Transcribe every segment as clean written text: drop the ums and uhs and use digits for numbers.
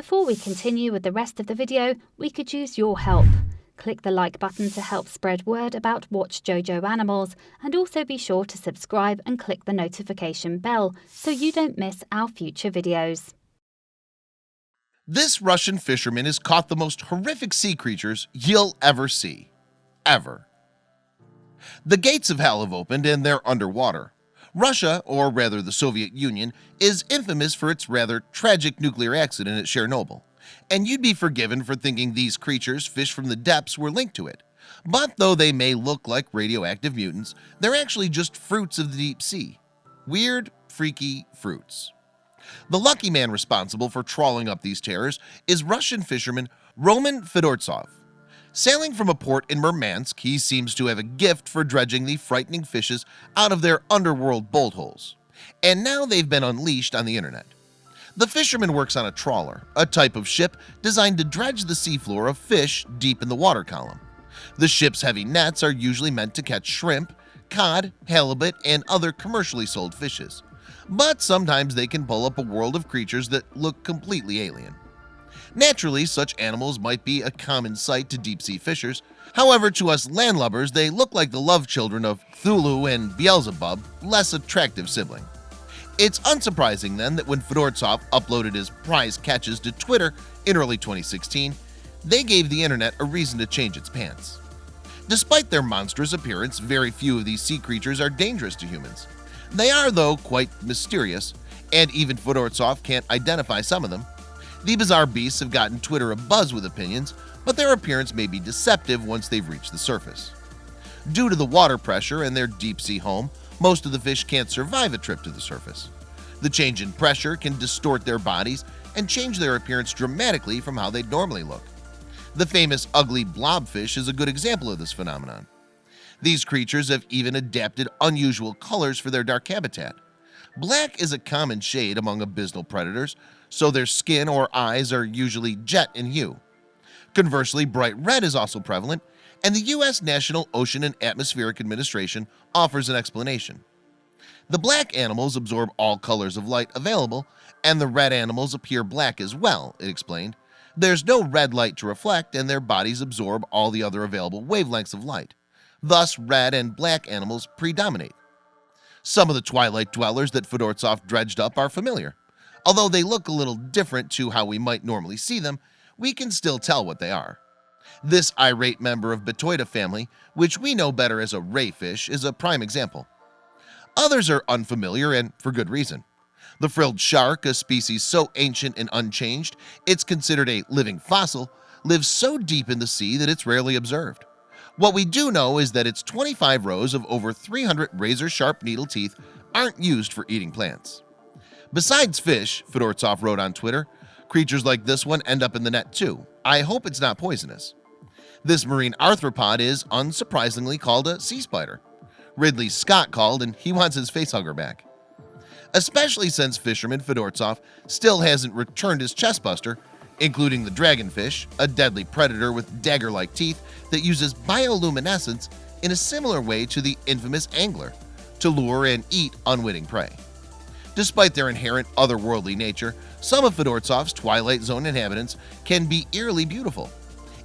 Before we continue with the rest of the video, we could use your help. Click the like button to help spread word about Watchjojo animals, and also be sure to subscribe and click the notification bell so you don't miss our future videos. This Russian fisherman has caught the most horrific sea creatures you'll ever see. Ever. The gates of hell have opened and they're underwater. Russia, or rather the Soviet Union, is infamous for its rather tragic nuclear accident at Chernobyl, and you'd be forgiven for thinking these creatures fish from the depths were linked to it. But though they may look like radioactive mutants, they're actually just fruits of the deep sea. Weird, freaky fruits. The lucky man responsible for trawling up these terrors is Russian fisherman Roman Fedortsov. Sailing from a port in Murmansk, he seems to have a gift for dredging the frightening fishes out of their underworld bolt holes, and now they've been unleashed on the internet. The fisherman works on a trawler, a type of ship designed to dredge the seafloor of fish deep in the water column. The ship's heavy nets are usually meant to catch shrimp, cod, halibut, and other commercially sold fishes, but sometimes they can pull up a world of creatures that look completely alien. Naturally, such animals might be a common sight to deep-sea fishers. However, to us landlubbers, they look like the love children of Cthulhu and Beelzebub, less attractive sibling. It's unsurprising then that when Fedortsov uploaded his prize catches to Twitter in early 2016, they gave the internet a reason to change its pants. Despite their monstrous appearance, very few of these sea creatures are dangerous to humans. They are, though, quite mysterious, and even Fedortsov can't identify some of them. The bizarre beasts have gotten Twitter abuzz with opinions, but their appearance may be deceptive once they've reached the surface. Due to the water pressure and their deep-sea home, most of the fish can't survive a trip to the surface. The change in pressure can distort their bodies and change their appearance dramatically from how they'd normally look. The famous ugly blobfish is a good example of this phenomenon. These creatures have even adapted unusual colors for their dark habitat. Black is a common shade among abysmal predators, so their skin or eyes are usually jet in hue. Conversely, bright red is also prevalent, and the U.S. National Ocean and Atmospheric Administration offers an explanation. The black animals absorb all colors of light available, and the red animals appear black as well, it explained. There's no red light to reflect, and their bodies absorb all the other available wavelengths of light. Thus, red and black animals predominate. Some of the twilight dwellers that Fedortsov dredged up are familiar. Although they look a little different to how we might normally see them, we can still tell what they are. This irate member of Betoida family, which we know better as a ray fish, is a prime example. Others are unfamiliar, and for good reason. The frilled shark, a species so ancient and unchanged it's considered a living fossil, lives so deep in the sea that it's rarely observed. What we do know is that its 25 rows of over 300 razor-sharp needle teeth aren't used for eating plants. Besides fish, Fedortsov wrote on Twitter, creatures like this one end up in the net too. I hope it's not poisonous. This marine arthropod is, unsurprisingly, called a sea spider. Ridley Scott called, and he wants his facehugger back. Especially since fisherman Fedortsov still hasn't returned his chestbuster, including the dragonfish, a deadly predator with dagger-like teeth that uses bioluminescence in a similar way to the infamous angler, to lure and eat unwitting prey. Despite their inherent otherworldly nature, some of Fedortsov's Twilight Zone inhabitants can be eerily beautiful.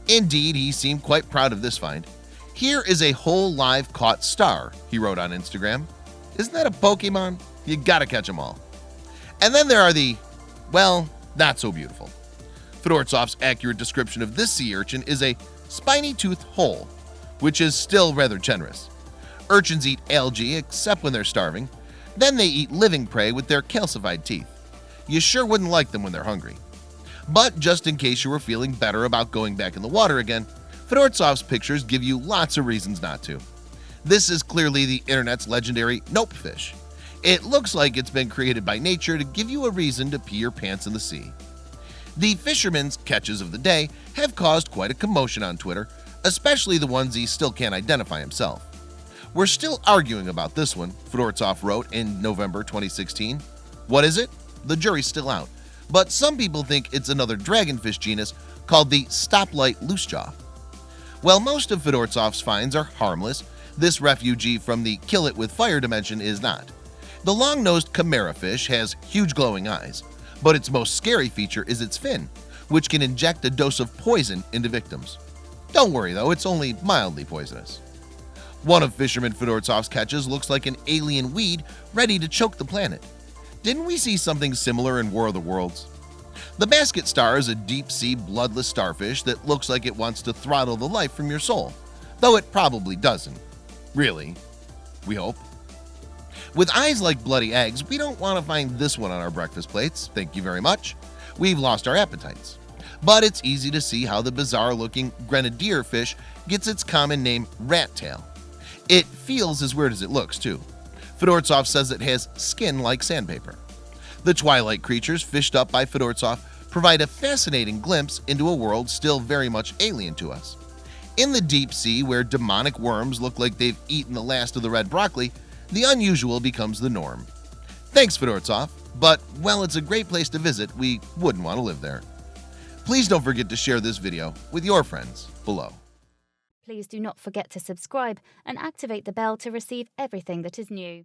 Indeed, he seemed quite proud of this find. "Here is a whole live caught star," he wrote on Instagram. Isn't that a Pokemon? You gotta catch them all. And then there are the, well, not so beautiful. Fedortsov's accurate description of this sea urchin is a spiny-toothed hole, which is still rather generous. Urchins eat algae except when they're starving. Then they eat living prey with their calcified teeth. You sure wouldn't like them when they're hungry. But just in case you were feeling better about going back in the water again, Fedortsov's pictures give you lots of reasons not to. This is clearly the internet's legendary nope fish. It looks like it's been created by nature to give you a reason to pee your pants in the sea. The fisherman's catches of the day have caused quite a commotion on Twitter, especially the ones he still can't identify himself. "We're still arguing about this one," Fedortsov wrote in November 2016. What is it? The jury's still out, but some people think it's another dragonfish genus called the stoplight loosejaw. While most of Fedortsov's finds are harmless, this refugee from the kill it with fire dimension is not. The long-nosed chimera fish has huge glowing eyes, but its most scary feature is its fin, which can inject a dose of poison into victims. Don't worry though, it's only mildly poisonous. One of Fisherman Fedortsov's catches looks like an alien weed ready to choke the planet. Didn't we see something similar in War of the Worlds? The basket star is a deep-sea bloodless starfish that looks like it wants to throttle the life from your soul, though it probably doesn't. Really, we hope. With eyes like bloody eggs, we don't want to find this one on our breakfast plates, thank you very much. We've lost our appetites. But it's easy to see how the bizarre-looking grenadier fish gets its common name rat tail. It feels as weird as it looks, too. Fedortsov says it has skin like sandpaper. The twilight creatures fished up by Fedortsov provide a fascinating glimpse into a world still very much alien to us. In the deep sea, where demonic worms look like they've eaten the last of the red broccoli, the unusual becomes the norm. Thanks, Fedortsov, but while it's a great place to visit, we wouldn't want to live there. Please don't forget to share this video with your friends below. Please do not forget to subscribe and activate the bell to receive everything that is new.